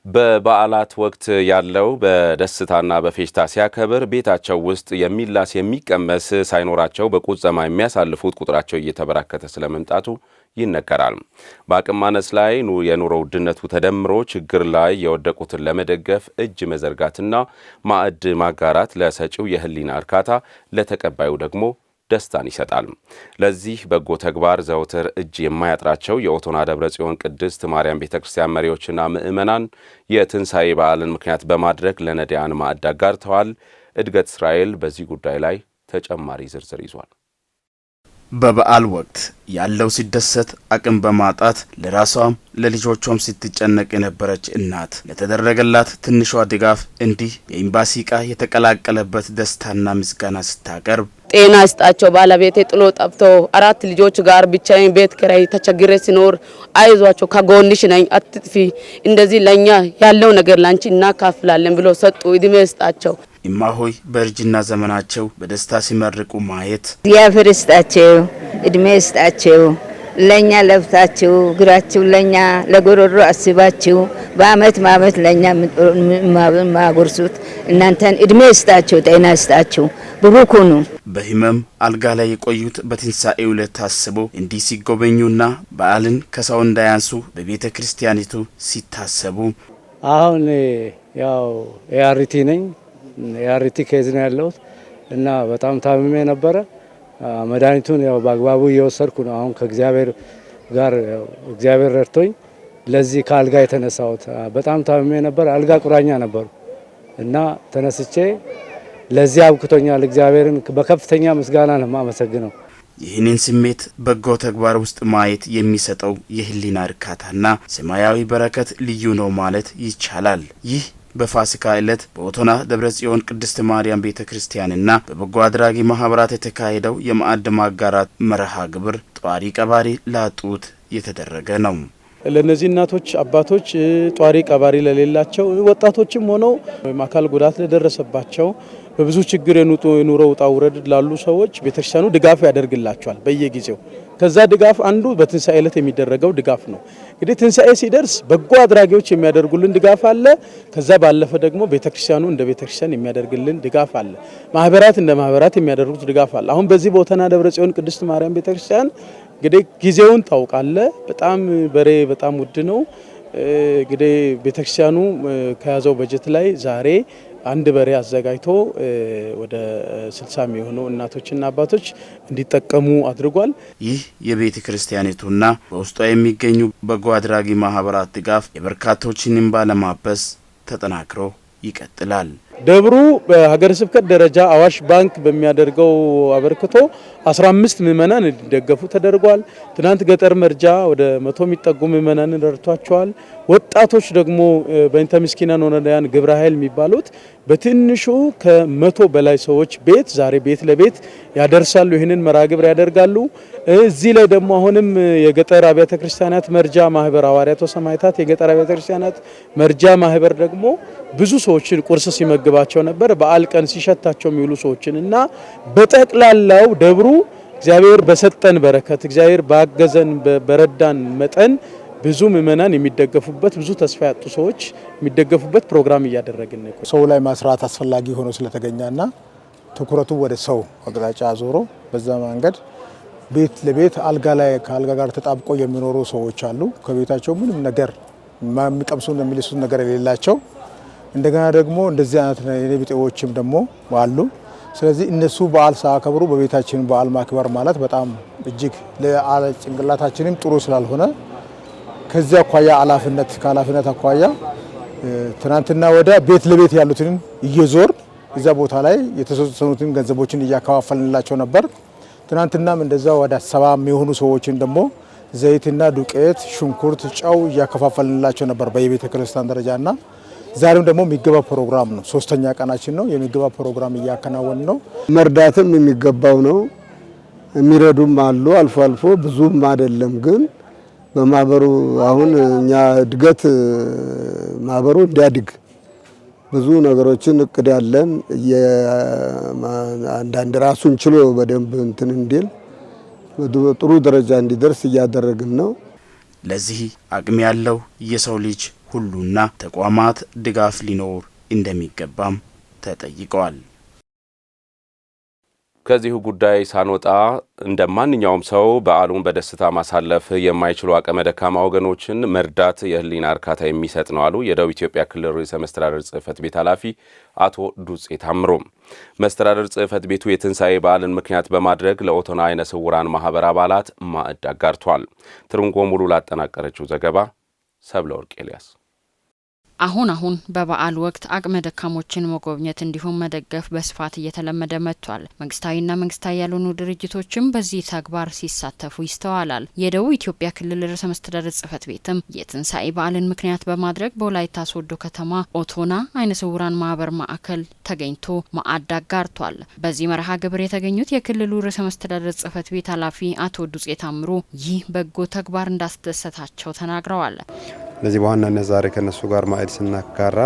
በበዓላት ወቅት ያለው በደስታና በፌሽታ ሲያከብር ቤታቸው ውስጥ የሚላስ የሚቀመስ ሳይኖራቸው በቁዘማ የሚያሳልፉት ቁጥራቸው እየተበራከተ ስለመምጣቱ ይነገራል። በአቅም ማነስ ላይ የኑሮ ውድነቱ ተደምሮ ችግር ላይ የወደቁትን ለመደገፍ እጅ መዘርጋትና ማዕድ ማጋራት ለሰጪው የህሊና እርካታ፣ ለተቀባዩ ደግሞ ደስታን ይሰጣል። ለዚህ በጎ ተግባር ዘውትር እጅ የማያጥራቸው የኦቶና ደብረ ጽዮን ቅድስት ማርያም ቤተክርስቲያን መሪዎችና ምዕመናን የትንሣኤ በዓልን ምክንያት በማድረግ ለነዳያን ማዕድ አጋርተዋል። እድገት እስራኤል በዚህ ጉዳይ ላይ ተጨማሪ ዝርዝር ይዟል። በበዓል ወቅት ያለው ሲደሰት አቅም በማጣት ለራሷም ለልጆቿም ስትጨነቅ የነበረች እናት ለተደረገላት ትንሿ ድጋፍ እንዲህ የኤምባሲ ዕቃ የተቀላቀለበት ደስታና ምስጋና ስታቀርብ ጤና ይስጣቸው። ባለቤቴ ጥሎ ጠፍቶ 4 ልጆች ጋር ብቻዬን ቤት ኪራይ ተቸግሬ ሲኖር አይዟቸው ከጎንሽ ነኝ አትጥፊ፣ እንደዚህ ለኛ ያለው ነገር ላንቺ እናካፍላለን ብሎ ሰጡ። እድሜ ይስጣቸው። እማሆይ በእርጅና ዘመናቸው በደስታ ሲመርቁ ማየት እግዚአብሔር ይስጣቸው፣ እድሜ ይስጣቸው። ለኛ ለፍታችሁ ግራችሁ ለኛ ለጎሮሮ አስባችሁ በአመት ለኛ ማጎርሱት እናንተን እድሜ ይስጣችሁ፣ ጤና ይስጣችሁ፣ ብሩክ ሁኑ። በህመም አልጋ ላይ የቆዩት በትንሣኤው ዕለት ታስቦ እንዲህ ሲጎበኙና በዓልን ከሰው እንዳያንሱ በቤተ ክርስቲያኒቱ ሲታሰቡ አሁን ያው ኤአርቲ ነኝ። ኤአርቲ ኬዝ ነው ያለሁት እና በጣም ታምሜ ነበረ። መድኃኒቱን ያው በአግባቡ እየወሰድኩ ነው። አሁን ከእግዚአብሔር ጋር እግዚአብሔር ረድቶኝ ለዚህ ከአልጋ የተነሳሁት። በጣም ታምሜ ነበር፣ አልጋ ቁራኛ ነበሩ እና ተነስቼ ለዚህ አብክቶኛል። እግዚአብሔርን በከፍተኛ ምስጋና ነው የማመሰግነው። ይህንን ስሜት በጎ ተግባር ውስጥ ማየት የሚሰጠው የህሊና እርካታና ሰማያዊ በረከት ልዩ ነው ማለት ይቻላል። ይህ በፋሲካ ዕለት በኦቶና ደብረ ጽዮን ቅድስት ማርያም ቤተክርስቲያንና በበጎ አድራጊ ማህበራት የተካሄደው የማዕድ ማጋራት መርሃ ግብር ጧሪ ቀባሪ ላጡት የተደረገ ነው። ለነዚህ እናቶች አባቶች ጧሪ ቀባሪ ለሌላቸው ወጣቶችም ሆነው አካል ጉዳት ለደረሰባቸው በብዙ ችግር የኑሮ ውጣ ውረድ ላሉ ሰዎች ቤተክርስቲያኑ ድጋፍ ያደርግላቸዋል በየጊዜው። ከዛ ድጋፍ አንዱ በትንሣኤ ዕለት የሚደረገው ድጋፍ ነው። እንግዲህ ትንሣኤ ሲደርስ በጎ አድራጊዎች የሚያደርጉልን ድጋፍ አለ። ከዛ ባለፈ ደግሞ ቤተክርስቲያኑ እንደ ቤተክርስቲያን የሚያደርግልን ድጋፍ አለ። ማህበራት እንደ ማህበራት የሚያደርጉት ድጋፍ አለ። አሁን በዚህ በኦቶና ደብረ ጽዮን ቅድስት ማርያም ቤተክርስቲያን እንግዲህ ጊዜውን ታውቃለ። በጣም በሬ በጣም ውድ ነው። እንግዲህ ቤተክርስቲያኑ ከያዘው በጀት ላይ ዛሬ አንድ በሬ አዘጋጅቶ ወደ 60 የሚሆኑ እናቶችና አባቶች እንዲጠቀሙ አድርጓል። ይህ የቤተ ክርስቲያኒቱና በውስጧ የሚገኙ በጎ አድራጊ ማህበራት ድጋፍ የበርካቶችን እንባ ለማበስ ተጠናክሮ ይቀጥላል። ደብሩ በሀገረ ስብከት ደረጃ አዋሽ ባንክ በሚያደርገው አበርክቶ 15 ምዕመናን እንዲደገፉ ተደርጓል። ትናንት ገጠር መርጃ ወደ 100 የሚጠጉ ምዕመናንን ረድቷቸዋል። ወጣቶች ደግሞ በእንተ ምስኪናን ወነዳያን ግብረ ኃይል የሚባሉት በትንሹ ከ100 በላይ ሰዎች ቤት ዛሬ ቤት ለቤት ያደርሳሉ። ይህንን መርሃ ግብር ያደርጋሉ። እዚህ ላይ ደግሞ አሁንም የገጠር አብያተ ክርስቲያናት መርጃ ማህበር ሐዋርያት ወሰማዕታት የገጠር አብያተ ክርስቲያናት መርጃ ማህበር ደግሞ ብዙ ሰዎችን ቁርስ ሲመግባቸው ነበር። በዓል ቀን ሲሸታቸው የሚውሉ ሰዎችን እና በጠቅላላው ደብሩ እግዚአብሔር በሰጠን በረከት እግዚአብሔር ባገዘን በረዳን መጠን ብዙ ምዕመናን የሚደገፉበት ብዙ ተስፋ ያጡ ሰዎች የሚደገፉበት ፕሮግራም እያደረግን ነው። ሰው ላይ መስራት አስፈላጊ ሆኖ ስለተገኘና ትኩረቱ ወደ ሰው አቅጣጫ ዞሮ በዛ መንገድ ቤት ለቤት አልጋ ላይ ከአልጋ ጋር ተጣብቆ የሚኖሩ ሰዎች አሉ። ከቤታቸው ምንም ነገር የሚቀምሱን የሚልሱን ነገር የሌላቸው እንደገና ደግሞ እንደዚህ አይነት የኔቢጤዎችም ደግሞ አሉ። ስለዚህ እነሱ በዓል ሳያከብሩ በቤታችን በዓል ማክበር ማለት በጣም እጅግ ለጭንቅላታችንም ጥሩ ስላልሆነ ከዚያ አኳያ ከኃላፊነት አኳያ ትናንትና ወደ ቤት ለቤት ያሉትን እየዞር እዛ ቦታ ላይ የተሰጡትን ገንዘቦችን እያከፋፈልንላቸው ነበር። ትናንትናም እንደዛ ወደ 70 የሚሆኑ ሰዎችን ደግሞ ዘይትና ዱቄት፣ ሽንኩርት፣ ጨው እያከፋፈልንላቸው ነበር በየቤተ ክርስቲያን ደረጃና ዛሬም ደግሞ የሚገባ ፕሮግራም ነው። 3ኛ ቀናችን ነው። የሚገባ ፕሮግራም እያከናወን ነው። መርዳትም የሚገባው ነው። የሚረዱም አሉ አልፎ አልፎ ብዙም አይደለም። ግን በማህበሩ አሁን እኛ እድገት ማህበሩ እንዲያድግ ብዙ ነገሮችን እቅድ ያለን አንዳንድ ራሱን ችሎ በደንብ እንትን እንዲል ጥሩ ደረጃ እንዲደርስ እያደረግን ነው። ለዚህ አቅም ያለው የሰው ልጅ ሁሉና ተቋማት ድጋፍ ሊኖር እንደሚገባም ተጠይቀዋል። ከዚሁ ጉዳይ ሳንወጣ እንደ ማንኛውም ሰው በዓሉን በደስታ ማሳለፍ የማይችሉ አቅመ ደካማ ወገኖችን መርዳት የህሊና እርካታ የሚሰጥ ነው አሉ የደቡብ ኢትዮጵያ ክልል ርዕሰ መስተዳድር ጽሕፈት ቤት ኃላፊ አቶ ዱጼ ታምሮ። መስተዳድር ጽሕፈት ቤቱ የትንሣኤ በዓልን ምክንያት በማድረግ ለኦቶና አይነ ስውራን ማህበር አባላት ማዕድ አጋርቷል። ትርንጎ ሙሉ ላጠናቀረችው ዘገባ ሰብለ ወርቅ ኤልያስ። አሁን በበዓል ወቅት አቅመ ደካሞችን መጎብኘት እንዲሁም መደገፍ በስፋት እየተለመደ መጥቷል። መንግስታዊና መንግስታዊ ያልሆኑ ድርጅቶችም በዚህ ተግባር ሲሳተፉ ይስተዋላል። የደቡብ ኢትዮጵያ ክልል ርዕሰ መስተዳድር ጽሕፈት ቤትም የትንሣኤ በዓልን ምክንያት በማድረግ በወላይታ ሶዶ ከተማ ኦቶና አይነ ስውራን ማህበር ማዕከል ተገኝቶ ማዕድ አጋርቷል። በዚህ መርሃ ግብር የተገኙት የክልሉ ርዕሰ መስተዳድር ጽሕፈት ቤት ኃላፊ አቶ ዱጼ ታምሩ ይህ በጎ ተግባር እንዳስደሰታቸው ተናግረዋል። ለዚህ በዋናነት ዛሬ ከነሱ ጋር ማዕድ ስናጋራ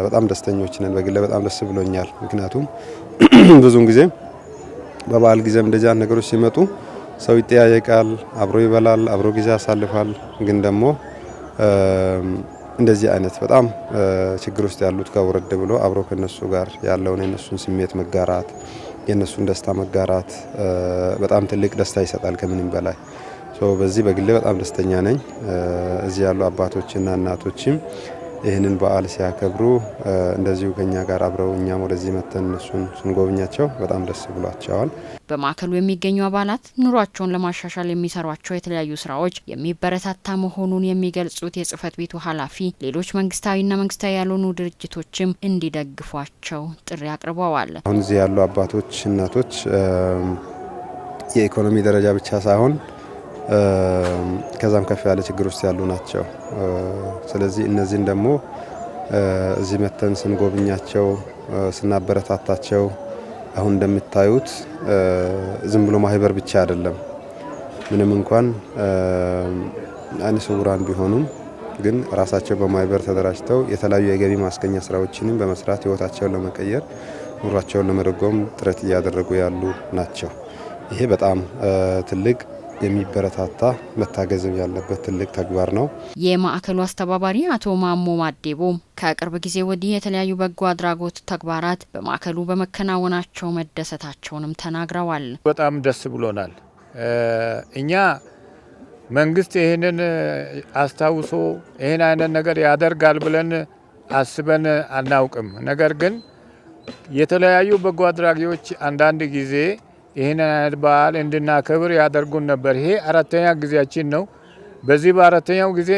በጣም ደስተኞች ነን። በግለ በጣም ደስ ብሎኛል። ምክንያቱም ብዙውን ጊዜ በበዓል ጊዜም እንደዚህ ነገሮች ሲመጡ ሰው ይጠያየቃል፣ አብሮ ይበላል፣ አብሮ ጊዜ ያሳልፋል። ግን ደግሞ እንደዚህ አይነት በጣም ችግር ውስጥ ያሉት ከወረድ ብሎ አብሮ ከነሱ ጋር ያለውን የነሱን ስሜት መጋራት፣ የነሱን ደስታ መጋራት በጣም ትልቅ ደስታ ይሰጣል ከምንም በላይ። በዚህ በግሌ በጣም ደስተኛ ነኝ። እዚህ ያሉ አባቶችና እናቶችም ይህንን በዓል ሲያከብሩ እንደዚሁ ከኛ ጋር አብረው እኛም ወደዚህ መተን እነሱን ስንጎብኛቸው በጣም ደስ ብሏቸዋል። በማዕከሉ የሚገኙ አባላት ኑሯቸውን ለማሻሻል የሚሰሯቸው የተለያዩ ስራዎች የሚበረታታ መሆኑን የሚገልጹት የጽሕፈት ቤቱ ኃላፊ ሌሎች መንግስታዊና መንግስታዊ ያልሆኑ ድርጅቶችም እንዲደግፏቸው ጥሪ አቅርበዋል። አሁን እዚህ ያሉ አባቶች፣ እናቶች የኢኮኖሚ ደረጃ ብቻ ሳይሆን ከዛም ከፍ ያለ ችግር ውስጥ ያሉ ናቸው። ስለዚህ እነዚህን ደግሞ እዚህ መተን ስንጎብኛቸው ስናበረታታቸው አሁን እንደምታዩት ዝም ብሎ ማህበር ብቻ አይደለም። ምንም እንኳን አይነ ስውራን ቢሆኑም ግን ራሳቸው በማህበር ተደራጅተው የተለያዩ የገቢ ማስገኛ ስራዎችንም በመስራት ህይወታቸውን ለመቀየር ኑሯቸውን ለመደጎም ጥረት እያደረጉ ያሉ ናቸው። ይሄ በጣም ትልቅ የሚበረታታ መታገዝም ያለበት ትልቅ ተግባር ነው። የማዕከሉ አስተባባሪ አቶ ማሞ ማዴቦ ከቅርብ ጊዜ ወዲህ የተለያዩ በጎ አድራጎት ተግባራት በማዕከሉ በመከናወናቸው መደሰታቸውንም ተናግረዋል። በጣም ደስ ብሎናል። እኛ መንግስት ይህንን አስታውሶ ይህን አይነት ነገር ያደርጋል ብለን አስበን አናውቅም። ነገር ግን የተለያዩ በጎ አድራጊዎች አንዳንድ ጊዜ ይህን አይነት በዓል እንድናከብር ያደርጉን ነበር። ይሄ አራተኛ ጊዜያችን ነው። በዚህ በአራተኛው ጊዜ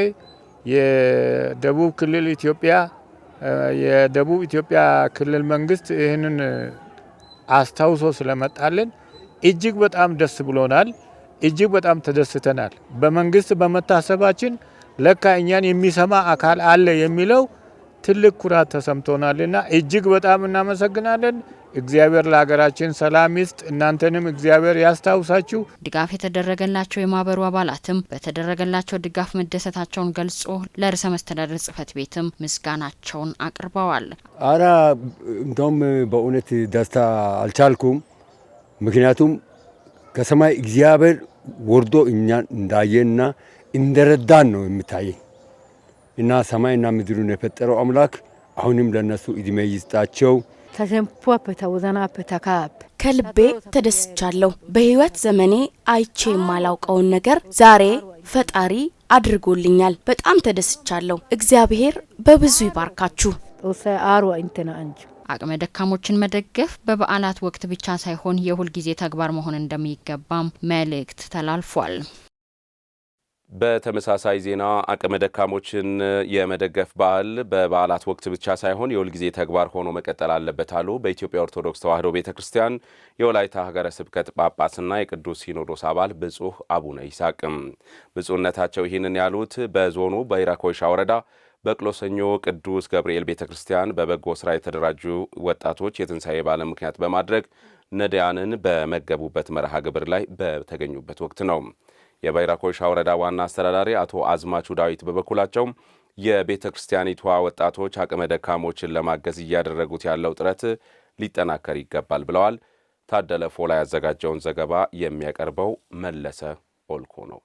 የደቡብ ኢትዮጵያ ክልል መንግስት ይህንን አስታውሶ ስለመጣልን እጅግ በጣም ደስ ብሎናል። እጅግ በጣም ተደስተናል። በመንግስት በመታሰባችን ለካ እኛን የሚሰማ አካል አለ የሚለው ትልቅ ኩራት ተሰምቶናልና እጅግ በጣም እናመሰግናለን። እግዚአብሔር ለሀገራችን ሰላም ይስጥ። እናንተንም እግዚአብሔር ያስታውሳችሁ። ድጋፍ የተደረገላቸው የማህበሩ አባላትም በተደረገላቸው ድጋፍ መደሰታቸውን ገልጾ ለርዕሰ መስተዳድር ጽሕፈት ቤትም ምስጋናቸውን አቅርበዋል። እንደውም በእውነት ደስታ አልቻልኩም። ምክንያቱም ከሰማይ እግዚአብሔር ወርዶ እኛን እንዳየና እንደረዳን ነው የሚታየኝ እና ሰማይና ምድሩን የፈጠረው አምላክ አሁንም ለነሱ እድሜ ይስጣቸው። ከልቤ ተደስቻለሁ። በህይወት ዘመኔ አይቼ የማላውቀውን ነገር ዛሬ ፈጣሪ አድርጎልኛል። በጣም ተደስቻለሁ። እግዚአብሔር በብዙ ይባርካችሁ። አቅመ ደካሞችን መደገፍ በበዓላት ወቅት ብቻ ሳይሆን የሁል ጊዜ ተግባር መሆን እንደሚገባም መልእክት ተላልፏል። በተመሳሳይ ዜና አቅመ ደካሞችን የመደገፍ በዓል በበዓላት ወቅት ብቻ ሳይሆን የሁልጊዜ ተግባር ሆኖ መቀጠል አለበት አሉ በኢትዮጵያ ኦርቶዶክስ ተዋሕዶ ቤተክርስቲያን የወላይታ ሀገረ ስብከት ጳጳስና የቅዱስ ሲኖዶስ አባል ብፁዕ አቡነ ይስሐቅም። ብፁዕነታቸው ይህንን ያሉት በዞኑ በኢራኮይሻ ወረዳ በቅሎ ሰኞ ቅዱስ ገብርኤል ቤተክርስቲያን በበጎ ስራ የተደራጁ ወጣቶች የትንሣኤ በዓል ምክንያት በማድረግ ነዳያንን በመገቡበት መርሃ ግብር ላይ በተገኙበት ወቅት ነው። የባይራ ኮይሻ ወረዳ ዋና አስተዳዳሪ አቶ አዝማቹ ዳዊት በበኩላቸው የቤተ ክርስቲያኒቷ ወጣቶች አቅመ ደካሞችን ለማገዝ እያደረጉት ያለው ጥረት ሊጠናከር ይገባል ብለዋል። ታደለ ፎላ ያዘጋጀውን ዘገባ የሚያቀርበው መለሰ ኦልኮ ነው።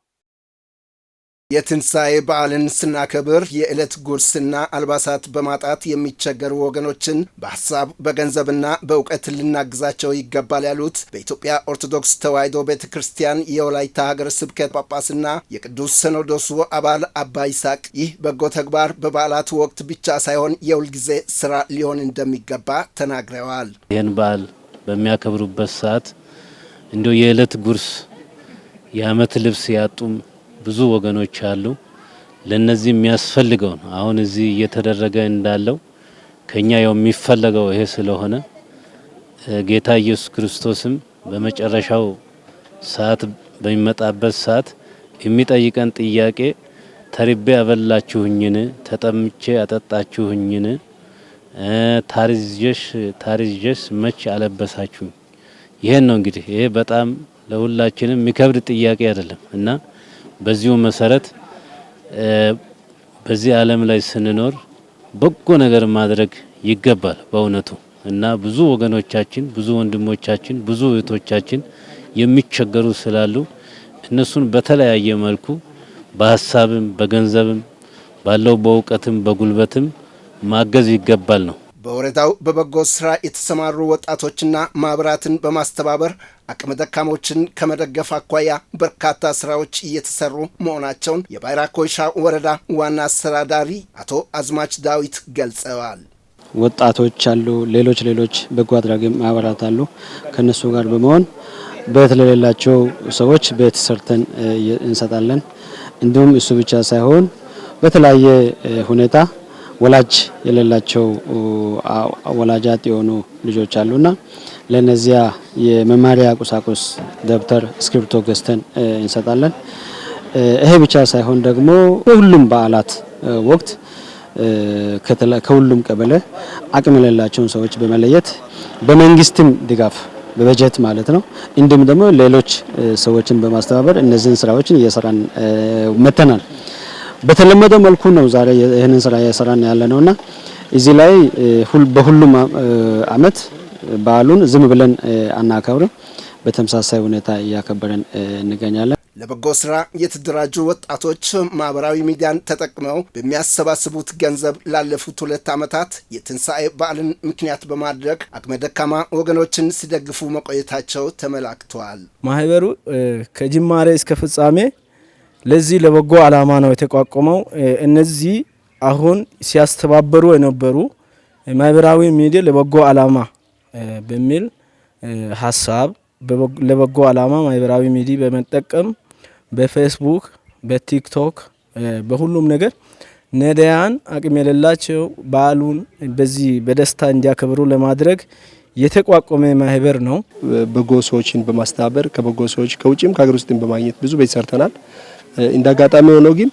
የትንሣኤ በዓልን ስናከብር የዕለት ጉርስና አልባሳት በማጣት የሚቸገሩ ወገኖችን በሀሳብ በገንዘብና በእውቀት ልናግዛቸው ይገባል ያሉት በኢትዮጵያ ኦርቶዶክስ ተዋሕዶ ቤተ ክርስቲያን የወላይታ ሀገረ ስብከት ጳጳስና የቅዱስ ሲኖዶሱ አባል አባ ይስሐቅ ይህ በጎ ተግባር በበዓላት ወቅት ብቻ ሳይሆን የሁልጊዜ ስራ ሊሆን እንደሚገባ ተናግረዋል። ይህን በዓል በሚያከብሩበት ሰዓት እንደው የዕለት ጉርስ የዓመት ልብስ ያጡም ብዙ ወገኖች አሉ። ለነዚህ የሚያስፈልገው አሁን እዚህ እየተደረገ እንዳለው ከኛ የሚፈልገው ይሄ ስለሆነ ጌታ ኢየሱስ ክርስቶስም በመጨረሻው ሰዓት በሚመጣበት ሰዓት የሚጠይቀን ጥያቄ ተርቤ አበላችሁኝን፣ ተጠምቼ አጠጣችሁኝን፣ ታርዤስ መች አለበሳችሁኝ? ይሄን ነው እንግዲህ ይሄ በጣም ለሁላችንም የሚከብድ ጥያቄ አይደለም እና በዚሁ መሰረት በዚህ ዓለም ላይ ስንኖር በጎ ነገር ማድረግ ይገባል በእውነቱ እና ብዙ ወገኖቻችን፣ ብዙ ወንድሞቻችን፣ ብዙ እህቶቻችን የሚቸገሩ ስላሉ እነሱን በተለያየ መልኩ በሐሳብም በገንዘብም ባለው በእውቀትም በጉልበትም ማገዝ ይገባል ነው። በወረዳው በበጎ ስራ የተሰማሩ ወጣቶችና ማህበራትን በማስተባበር አቅመ ደካሞችን ከመደገፍ አኳያ በርካታ ስራዎች እየተሰሩ መሆናቸውን የባይራ ኮይሻ ወረዳ ዋና አስተዳዳሪ አቶ አዝማች ዳዊት ገልጸዋል። ወጣቶች አሉ፣ ሌሎች በጎ አድራጊ ማህበራት አሉ። ከነሱ ጋር በመሆን ቤት ለሌላቸው ሰዎች ቤት ሰርተን እንሰጣለን። እንዲሁም እሱ ብቻ ሳይሆን በተለያየ ሁኔታ ወላጅ የሌላቸው ወላጃት የሆኑ ልጆች አሉና ለነዚያ የመማሪያ ቁሳቁስ ደብተር፣ እስክሪብቶ ገዝተን እንሰጣለን። ይሄ ብቻ ሳይሆን ደግሞ በሁሉም በዓላት ወቅት ከሁሉም ቀበሌ አቅም የሌላቸውን ሰዎች በመለየት በመንግስትም ድጋፍ በበጀት ማለት ነው እንዲሁም ደግሞ ሌሎች ሰዎችን በማስተባበር እነዚህን ስራዎችን እየሰራን መተናል። በተለመደ መልኩ ነው ዛሬ ይህንን ስራ እየሰራን ያለ ነውና እዚህ ላይ በሁሉም አመት በዓሉን ዝም ብለን አናከብርም። በተመሳሳይ ሁኔታ እያከበረን እንገኛለን። ለበጎ ስራ የተደራጁ ወጣቶች ማህበራዊ ሚዲያን ተጠቅመው በሚያሰባስቡት ገንዘብ ላለፉት 2 ዓመታት የትንሣኤ በዓልን ምክንያት በማድረግ አቅመ ደካማ ወገኖችን ሲደግፉ መቆየታቸው ተመላክተዋል። ማህበሩ ከጅማሬ እስከ ፍጻሜ ለዚህ ለበጎ ዓላማ ነው የተቋቋመው። እነዚህ አሁን ሲያስተባበሩ የነበሩ ማህበራዊ ሚዲያ ለበጎ ዓላማ በሚል ሀሳብ ለበጎ ዓላማ ማህበራዊ ሚዲያ በመጠቀም በፌስቡክ፣ በቲክቶክ፣ በሁሉም ነገር ነዳያን አቅም የሌላቸው በዓሉን በዚህ በደስታ እንዲያከብሩ ለማድረግ የተቋቋመ ማህበር ነው። በጎ ሰዎችን በማስተባበር ከበጎ ሰዎች ከውጭም ከሀገር ውስጥም በማግኘት ብዙ ቤት ሰርተናል። እንዳጋጣሚ ሆኖ ግን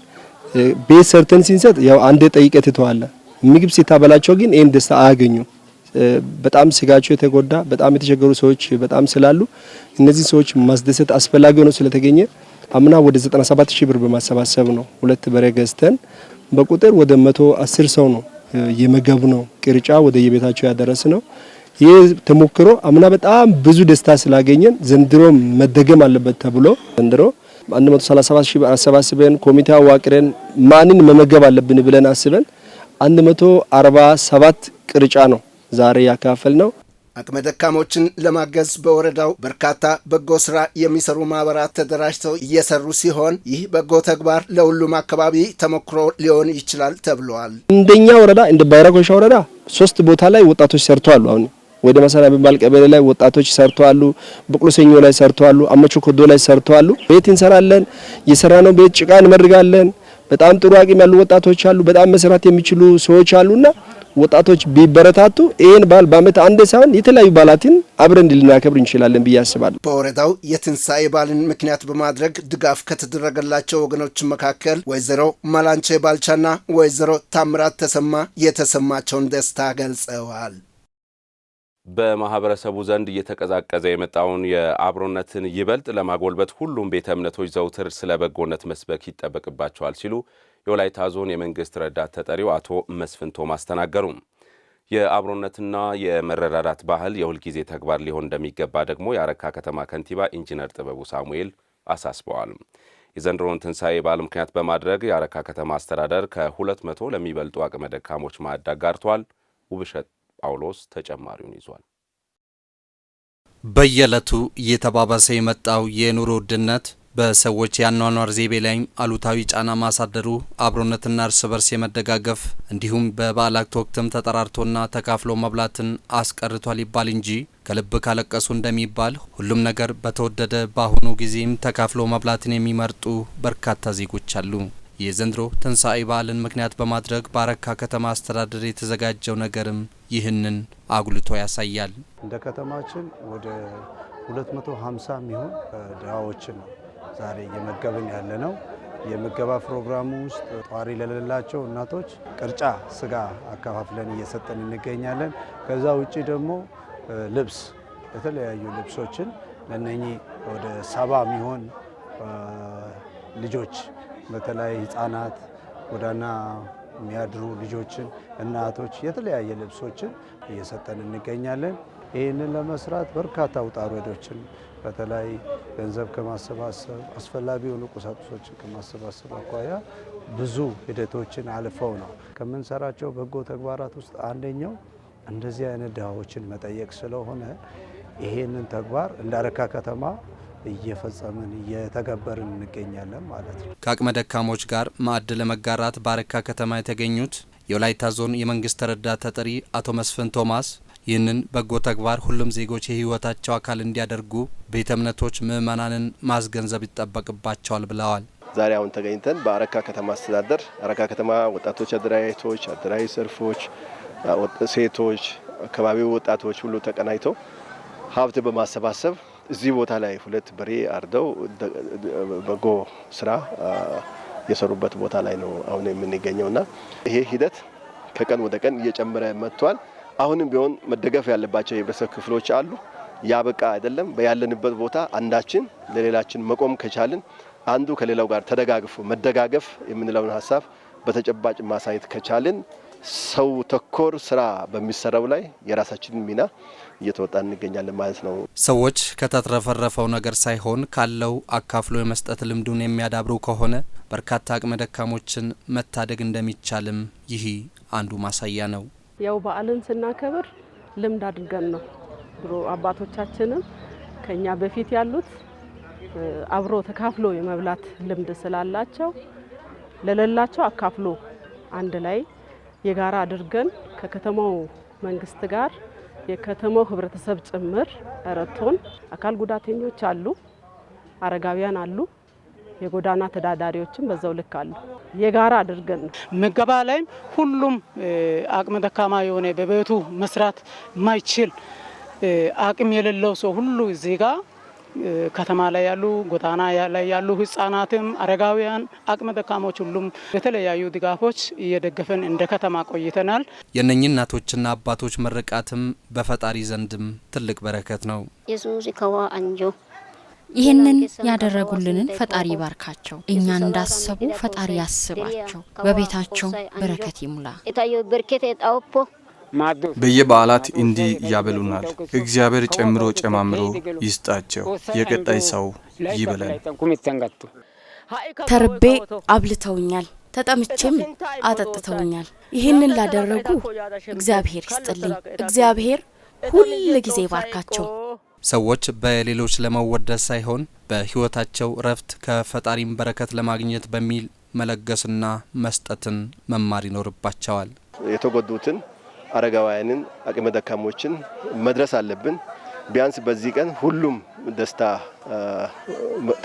ቤት ሰርተን ሲንሰጥ ያው አንዴ ጠይቀት ተዋለ ምግብ ሲታበላቸው ግን ይሄን ደስታ አያገኙም። በጣም ስጋቸው የተጎዳ በጣም የተቸገሩ ሰዎች በጣም ስላሉ እነዚህ ሰዎች ማስደሰት አስፈላጊ ሆኖ ስለተገኘ አምና ወደ 97,000 ብር በማሰባሰብ ነው 2 በሬ ገዝተን በቁጥር ወደ 110 ሰው ነው የመገብ ነው ቅርጫ ወደ የቤታቸው ያደረስ ነው። ይህ ተሞክሮ አምና በጣም ብዙ ደስታ ስላገኘን ዘንድሮ መደገም አለበት ተብሎ ዘንድሮ 137,000 ብር አሰባስበን ኮሚቴ አዋቅረን ማንን መመገብ አለብን ብለን አስበን 147 ቅርጫ ነው ዛሬ ያካፈል ነው። አቅመ ደካሞችን ለማገዝ በወረዳው በርካታ በጎ ስራ የሚሰሩ ማህበራት ተደራጅተው እየሰሩ ሲሆን ይህ በጎ ተግባር ለሁሉም አካባቢ ተሞክሮ ሊሆን ይችላል ተብሏል። እንደኛ ወረዳ እንደ ባይራ ኮይሻ ወረዳ 3 ቦታ ላይ ወጣቶች ሰርተዋል። አሁን ወደ መሰራ በባል ቀበሌ ላይ ወጣቶች ሰርተዋል። በቅሎ ሰኞ ላይ ሰርተዋል። አመቹ ኮዶ ላይ ሰርተዋል። ቤት እንሰራለን። የሰራነው ቤት ጭቃ እንመርጋለን። በጣም ጥሩ አቅም ያሉ ወጣቶች አሉ። በጣም መስራት የሚችሉ ሰዎች አሉና ወጣቶች ቢበረታቱ ይሄን በዓል በአመት አንድ ሳይሆን የተለያዩ በዓላትን አብረን ልናከብር እንችላለን ብዬ አስባለሁ። በወረዳው የትንሣኤ በዓልን ምክንያት በማድረግ ድጋፍ ከተደረገላቸው ወገኖች መካከል ወይዘሮ ማላንቼ ባልቻና ወይዘሮ ታምራት ተሰማ የተሰማቸውን ደስታ ገልጸዋል። በማህበረሰቡ ዘንድ እየተቀዛቀዘ የመጣውን የአብሮነትን ይበልጥ ለማጎልበት ሁሉም ቤተ እምነቶች ዘውትር ስለ በጎነት መስበክ ይጠበቅባቸዋል ሲሉ የወላይታ ዞን የመንግስት ረዳት ተጠሪው አቶ መስፍን ቶማስ ተናገሩ። የአብሮነትና የመረዳዳት ባህል የሁልጊዜ ተግባር ሊሆን እንደሚገባ ደግሞ የአረካ ከተማ ከንቲባ ኢንጂነር ጥበቡ ሳሙኤል አሳስበዋል። የዘንድሮውን ትንሣኤ በዓል ምክንያት በማድረግ የአረካ ከተማ አስተዳደር ከ200 ለሚበልጡ አቅመ ደካሞች ማዕድ አጋርቷል። ውብሸት ጳውሎስ ተጨማሪውን ይዟል። በየዕለቱ እየተባባሰ የመጣው የኑሮ ውድነት በሰዎች የአኗኗር ዘይቤ ላይም አሉታዊ ጫና ማሳደሩ አብሮነትና እርስ በርስ የመደጋገፍ እንዲሁም በበዓላት ወቅትም ተጠራርቶና ተካፍሎ መብላትን አስቀርቷል ይባል እንጂ ከልብ ካለቀሱ እንደሚባል ሁሉም ነገር በተወደደ በአሁኑ ጊዜም ተካፍሎ መብላትን የሚመርጡ በርካታ ዜጎች አሉ። የዘንድሮ ትንሣኤ በዓልን ምክንያት በማድረግ በአረካ ከተማ አስተዳደር የተዘጋጀው ነገርም ይህንን አጉልቶ ያሳያል። እንደ ከተማችን ወደ 250 የሚሆን ድሃዎችን ነው ዛሬ እየመገብን ያለ ነው። የምገባ ፕሮግራሙ ውስጥ ጧሪ ለሌላቸው እናቶች ቅርጫ ስጋ አከፋፍለን እየሰጠን እንገኛለን። ከዛ ውጪ ደግሞ ልብስ፣ የተለያዩ ልብሶችን ለነኚህ ወደ 70 የሚሆን ልጆች በተለይ ህፃናት፣ ጎዳና የሚያድሩ ልጆችን፣ እናቶች የተለያየ ልብሶችን እየሰጠን እንገኛለን። ይህንን ለመስራት በርካታ ውጣ ውረዶችን በተለይ ገንዘብ ከማሰባሰብ አስፈላጊ የሆኑ ቁሳቁሶችን ከማሰባሰብ አኳያ ብዙ ሂደቶችን አልፈው ነው ከምንሰራቸው በጎ ተግባራት ውስጥ አንደኛው እንደዚህ አይነት ድሃዎችን መጠየቅ ስለሆነ ይሄንን ተግባር እንደ አረካ ከተማ እየፈጸምን እየተገበርን እንገኛለን ማለት ነው። ከአቅመ ደካሞች ጋር ማዕድ ለመጋራት በአረካ ከተማ የተገኙት የወላይታ ዞን የመንግስት ረዳት ተጠሪ አቶ መስፍን ቶማስ ይህንን በጎ ተግባር ሁሉም ዜጎች የህይወታቸው አካል እንዲያደርጉ ቤተ እምነቶች ምዕመናንን ማስገንዘብ ይጠበቅባቸዋል ብለዋል። ዛሬ አሁን ተገኝተን በአረካ ከተማ አስተዳደር አረካ ከተማ ወጣቶች አደራጅቶች፣ አደራጅ ሰልፎች፣ ሴቶች፣ አካባቢው ወጣቶች ሁሉ ተቀናይተው ሀብት በማሰባሰብ እዚህ ቦታ ላይ 2 በሬ አርደው በጎ ስራ የሰሩበት ቦታ ላይ ነው አሁን የምንገኘውና ይሄ ሂደት ከቀን ወደ ቀን እየጨመረ መጥቷል። አሁንም ቢሆን መደገፍ ያለባቸው የህብረተሰብ ክፍሎች አሉ። ያበቃ አይደለም። በያለንበት ቦታ አንዳችን ለሌላችን መቆም ከቻልን አንዱ ከሌላው ጋር ተደጋግፎ መደጋገፍ የምንለውን ሀሳብ በተጨባጭ ማሳየት ከቻልን ሰው ተኮር ስራ በሚሰራው ላይ የራሳችንን ሚና እየተወጣን እንገኛለን ማለት ነው። ሰዎች ከተትረፈረፈው ነገር ሳይሆን ካለው አካፍሎ የመስጠት ልምዱን የሚያዳብሩ ከሆነ በርካታ አቅመ ደካሞችን መታደግ እንደሚቻልም ይህ አንዱ ማሳያ ነው። ያው በዓልን ስናከብር ልምድ አድርገን ነው። ድሮ አባቶቻችንም ከኛ በፊት ያሉት አብሮ ተካፍሎ የመብላት ልምድ ስላላቸው ለሌላቸው አካፍሎ አንድ ላይ የጋራ አድርገን ከከተማው መንግስት ጋር የከተማው ህብረተሰብ ጭምር ረቶን አካል ጉዳተኞች አሉ፣ አረጋውያን አሉ፣ የጎዳና ተዳዳሪዎችም በዛው ልክ አሉ። የጋራ አድርገን ምገባ ላይም ሁሉም አቅመ ደካማ የሆነ በቤቱ መስራት ማይችል አቅም የሌለው ሰው ሁሉ እዚህ ጋር ከተማ ላይ ያሉ ጎዳና ላይ ያሉ ህፃናትም አረጋውያን አቅመ ደካሞች ሁሉም የተለያዩ ድጋፎች እየደገፈን እንደ ከተማ ቆይተናል። የነኚህ እናቶችና አባቶች ምርቃትም በፈጣሪ ዘንድም ትልቅ በረከት ነው። ይህንን ያደረጉልንን ፈጣሪ ይባርካቸው፣ እኛን እንዳሰቡ ፈጣሪ ያስባቸው፣ በቤታቸው በረከት ይሙላ። በየበዓላት እንዲህ ያበሉናል። እግዚአብሔር ጨምሮ ጨማምሮ ይስጣቸው፣ የቀጣይ ሰው ይበለን። ተርቤ አብልተውኛል፣ ተጠምቼም አጠጥተውኛል። ይህንን ላደረጉ እግዚአብሔር ይስጥልኝ፣ እግዚአብሔር ሁል ጊዜ ይባርካቸው። ሰዎች በሌሎች ለመወደስ ሳይሆን በህይወታቸው ረፍት ከፈጣሪም በረከት ለማግኘት በሚል መለገስና መስጠትን መማር ይኖርባቸዋል። የተጎዱትን አረጋውያንን አቅመ ደካሞችን መድረስ አለብን። ቢያንስ በዚህ ቀን ሁሉም ደስታ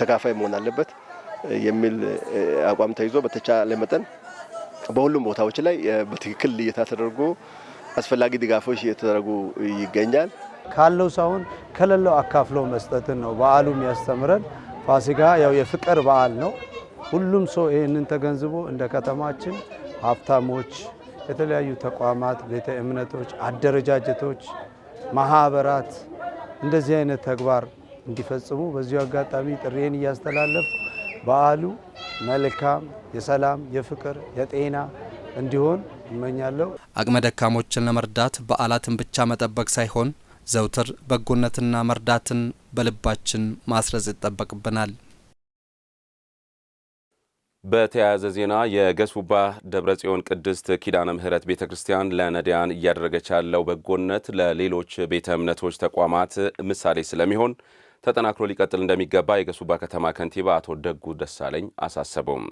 ተካፋይ መሆን አለበት የሚል አቋም ተይዞ በተቻለ መጠን በሁሉም ቦታዎች ላይ በትክክል ልየታ ተደርጎ አስፈላጊ ድጋፎች እየተደረጉ ይገኛል። ካለው ሳይሆን ከሌለው አካፍሎ መስጠትን ነው በዓሉ የሚያስተምረን። ፋሲካ ያው የፍቅር በዓል ነው። ሁሉም ሰው ይህንን ተገንዝቦ እንደ ከተማችን ሀብታሞች፣ የተለያዩ ተቋማት፣ ቤተ እምነቶች፣ አደረጃጀቶች፣ ማህበራት እንደዚህ አይነት ተግባር እንዲፈጽሙ በዚሁ አጋጣሚ ጥሪዬን እያስተላለፍ በዓሉ መልካም የሰላም፣ የፍቅር፣ የጤና እንዲሆን እመኛለሁ። አቅመ ደካሞችን ለመርዳት በዓላትን ብቻ መጠበቅ ሳይሆን ዘውትር በጎነትና መርዳትን በልባችን ማስረጽ ይጠበቅብናል። በተያያዘ ዜና የገሱባ ደብረጽዮን ቅድስት ኪዳነ ምሕረት ቤተክርስቲያን ለነዳያን እያደረገች ያለው በጎነት ለሌሎች ቤተ እምነቶች ተቋማት ምሳሌ ስለሚሆን ተጠናክሮ ሊቀጥል እንደሚገባ የገሱባ ከተማ ከንቲባ አቶ ደጉ ደሳለኝ አሳሰቡም።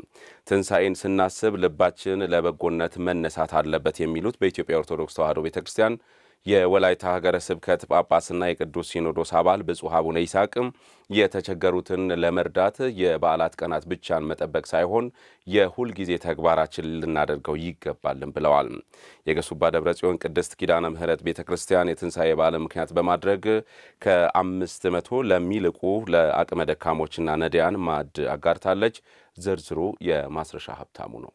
ትንሣኤን ስናስብ ልባችን ለበጎነት መነሳት አለበት የሚሉት በኢትዮጵያ ኦርቶዶክስ ተዋሕዶ ቤተክርስቲያን የወላይታ ሀገረ ስብከት ጳጳስና የቅዱስ ሲኖዶስ አባል ብፁዕ አቡነ ይስሐቅም የተቸገሩትን ለመርዳት የበዓላት ቀናት ብቻን መጠበቅ ሳይሆን የሁል ጊዜ ተግባራችን ልናደርገው ይገባልን ብለዋል። የገሱባ ደብረጽዮን ቅድስት ኪዳነ ምሕረት ቤተክርስቲያን የትንሣኤ በዓል ምክንያት በማድረግ ከ500 ለሚልቁ ለአቅመ ደካሞችና ነዳያን ማዕድ አጋርታለች። ዝርዝሩ የማስረሻ ሀብታሙ ነው።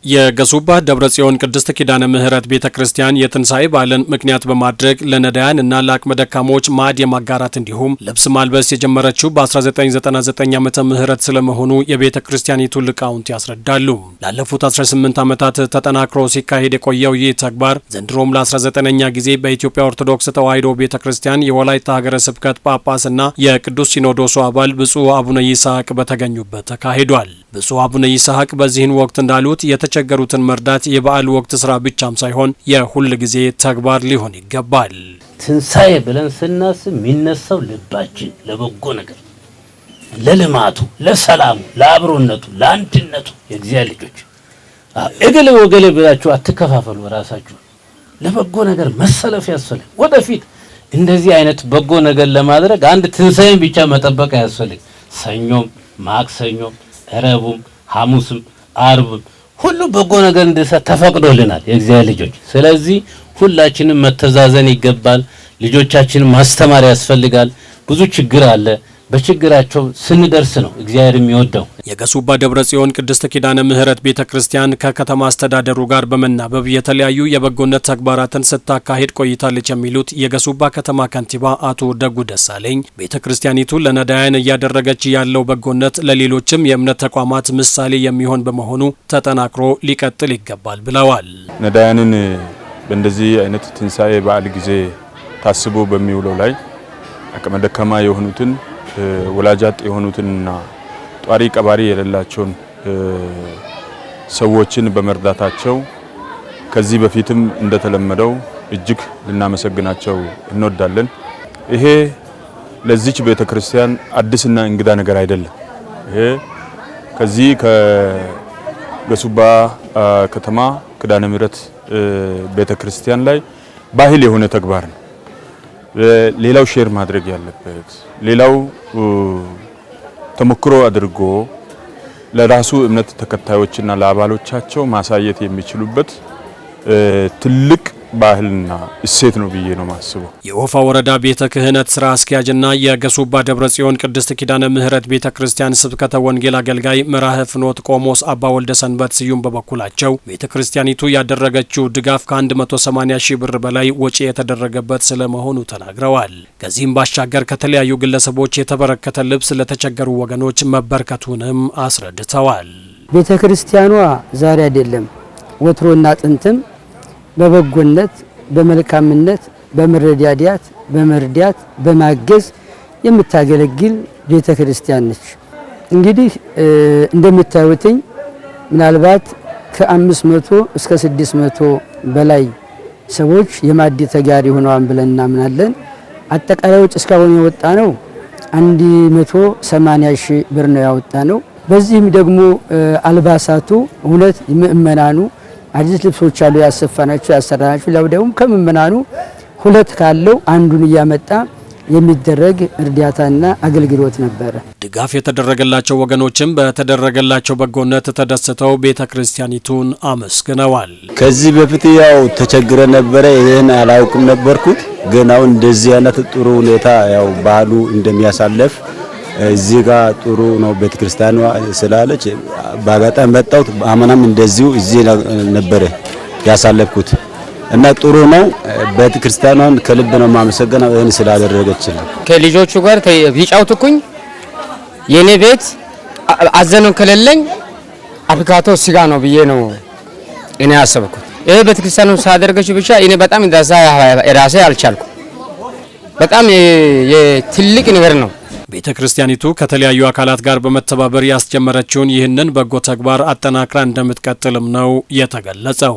የገሱባ ደብረጽዮን ቅድስት ኪዳነ ምሕረት ቤተክርስቲያን የትንሣኤ በዓልን ምክንያት በማድረግ ለነዳያን እና ለአቅመ ደካሞች ማዕድ የማጋራት እንዲሁም ልብስ ማልበስ የጀመረችው በ1999 ዓመተ ምህረት ስለመሆኑ የቤተ ክርስቲያኒቱ ሊቃውንት ያስረዳሉ። ላለፉት 18 ዓመታት ተጠናክሮ ሲካሄድ የቆየው ይህ ተግባር ዘንድሮም ለ19ኛ ጊዜ በኢትዮጵያ ኦርቶዶክስ ተዋሕዶ ቤተ ክርስቲያን የወላይታ ሀገረ ስብከት ጳጳስና የቅዱስ ሲኖዶሱ አባል ብፁዕ አቡነ ይስሐቅ በተገኙበት ተካሂዷል። ብፁዕ አቡነ ይስሐቅ በዚህን ወቅት እንዳሉት የተቸገሩትን መርዳት የበዓል ወቅት ስራ ብቻም ሳይሆን የሁል ጊዜ ተግባር ሊሆን ይገባል። ትንሣኤ ብለን ስናስብ የሚነሳው ልባችን ለበጎ ነገር፣ ለልማቱ፣ ለሰላሙ፣ ለአብሮነቱ፣ ለአንድነቱ የእግዚአብሔር ልጆች እገሌ ወገሌ ብላችሁ አትከፋፈሉ። ራሳችሁ ለበጎ ነገር መሰለፍ ያስፈልግ። ወደፊት እንደዚህ አይነት በጎ ነገር ለማድረግ አንድ ትንሣኤን ብቻ መጠበቅ አያስፈልግ። ሰኞም፣ ማክሰኞም፣ ረቡዕም፣ ሐሙስም፣ አርብም ሁሉ በጎ ነገር እንድንሰራ ተፈቅዶልናል የእግዚአብሔር ልጆች። ስለዚህ ሁላችንም መተዛዘን ይገባል። ልጆቻችንን ማስተማር ያስፈልጋል። ብዙ ችግር አለ። በችግራቸው ስንደርስ ነው እግዚአብሔር የሚወደው። የገሱባ ደብረጽዮን ቅድስት ኪዳነ ምሕረት ቤተክርስቲያን ከከተማ አስተዳደሩ ጋር በመናበብ የተለያዩ የበጎነት ተግባራትን ስታካሄድ ቆይታለች የሚሉት የገሱባ ከተማ ከንቲባ አቶ ደጉ ደሳለኝ ቤተክርስቲያኒቱ ለነዳያን እያደረገች ያለው በጎነት ለሌሎችም የእምነት ተቋማት ምሳሌ የሚሆን በመሆኑ ተጠናክሮ ሊቀጥል ይገባል ብለዋል። ነዳያንን በእንደዚህ አይነት ትንሣኤ በዓል ጊዜ ታስቦ በሚውለው ላይ አቅመ ደካማ የሆኑትን ወላጃት የሆኑትንና ጧሪ ቀባሪ የሌላቸውን ሰዎችን በመርዳታቸው ከዚህ በፊትም እንደተለመደው እጅግ ልናመሰግናቸው እንወዳለን። ይሄ ለዚች ቤተክርስቲያን አዲስና እንግዳ ነገር አይደለም። ይሄ ከዚህ ከገሱባ ከተማ ኪዳነ ምሕረት ቤተክርስቲያን ላይ ባህል የሆነ ተግባር ነው። ሌላው ሼር ማድረግ ያለበት ሌላው ተሞክሮ አድርጎ ለራሱ እምነት ተከታዮችና ለአባሎቻቸው ማሳየት የሚችሉበት ትልቅ ባህልና እሴት ነው ብዬ ነው ማስበው። የኦፋ ወረዳ ቤተ ክህነት ስራ አስኪያጅና የገሱባ ደብረጽዮን ቅድስት ኪዳነ ምሕረት ቤተክርስቲያን ስብከተ ወንጌል አገልጋይ መራሄ ፍኖት ቆሞስ አባ ወልደ ሰንበት ስዩም በበኩላቸው ቤተክርስቲያኒቱ ያደረገችው ድጋፍ ከ180 ሺህ ብር በላይ ወጪ የተደረገበት ስለመሆኑ ተናግረዋል። ከዚህም ባሻገር ከተለያዩ ግለሰቦች የተበረከተ ልብስ ለተቸገሩ ወገኖች መበርከቱንም አስረድተዋል። ቤተክርስቲያኗ ዛሬ አይደለም ወትሮና ጥንትም በበጎነት፣ በመልካምነት፣ በመረዳዳት፣ በመርዳት፣ በማገዝ የምታገለግል ቤተክርስቲያን ነች። እንግዲህ እንደምታዩትኝ ምናልባት ከ500 እስከ 600 በላይ ሰዎች የማዕድ ተጋሪ ሆነዋል ብለን እናምናለን። አጠቃላይ ወጪ እስካሁን የወጣ ነው 180 ሺህ ብር ነው ያወጣ ነው። በዚህም ደግሞ አልባሳቱ ሁለት ምእመናኑ አዲስ ልብሶች አሉ ያሰፋናቸው ያሰራናቸው። ለወደውም ከምእመናኑ ሁለት ካለው አንዱን እያመጣ የሚደረግ እርዳታና አገልግሎት ነበረ። ድጋፍ የተደረገላቸው ወገኖችም በተደረገላቸው በጎነት ተደስተው ቤተክርስቲያኒቱን አመስግነዋል። ከዚህ በፊት ያው ተቸግረ ነበረ፣ ይሄን አላውቅም ነበርኩት። ግን አሁን እንደዚህ አይነት ጥሩ ሁኔታ ያው ባህሉ እንደሚያሳልፍ እዚህ ጋር ጥሩ ነው ቤተክርስቲያኗ ስላለች ባጋጣሚ መጣሁት። አመናም እንደዚሁ እዚህ ነበረ ያሳለፍኩት እና ጥሩ ነው። ቤተክርስቲያኗን ከልብ ነው ማመሰግነው ይሄን ስላደረገችልን። ከልጆቹ ጋር ይጫውቱኩኝ የኔ ቤት አዘነው ከሌለኝ አብካቶ ስጋ ነው ብዬ ነው እኔ ያሰብኩት። ይሄ ቤተክርስቲያኑ ሳደርገች ብቻ እኔ በጣም እንደዛ ራሴ አልቻልኩ። በጣም የትልቅ ነገር ነው። ቤተ ክርስቲያኒቱ ከተለያዩ አካላት ጋር በመተባበር ያስጀመረችውን ይህንን በጎ ተግባር አጠናክራ እንደምትቀጥልም ነው የተገለጸው።